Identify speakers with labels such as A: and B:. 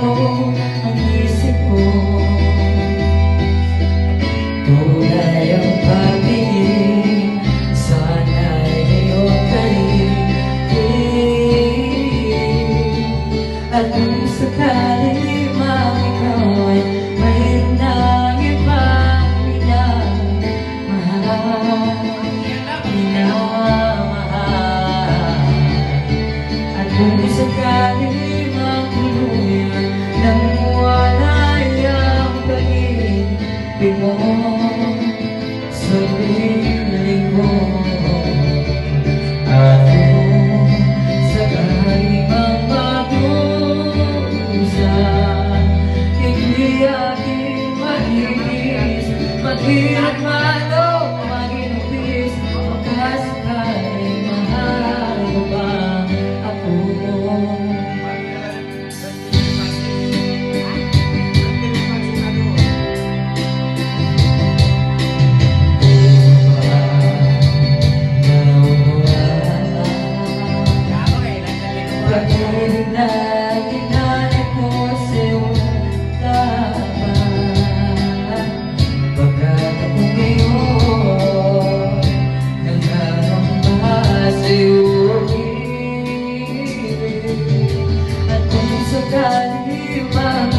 A: mo ang isip ko. Tunay ang pag-ibig, sana'y ngayon kaligid. At kung sakali mang ikaw ay mayroon ng ibang minamahal, at kung sakali mang tuluyan nang walay ang pag-ibig mo sa piling ko, at kung sakali mang mag-uusap, hindi aking mahihis, maghirap man o mag-inupis, magkasakali mahal mo ba ako? Pag-ibig na ginanap ko sa iyong laban, pagkat ako ngayon nagkakamba sa iyong ibig. At kung sakali mang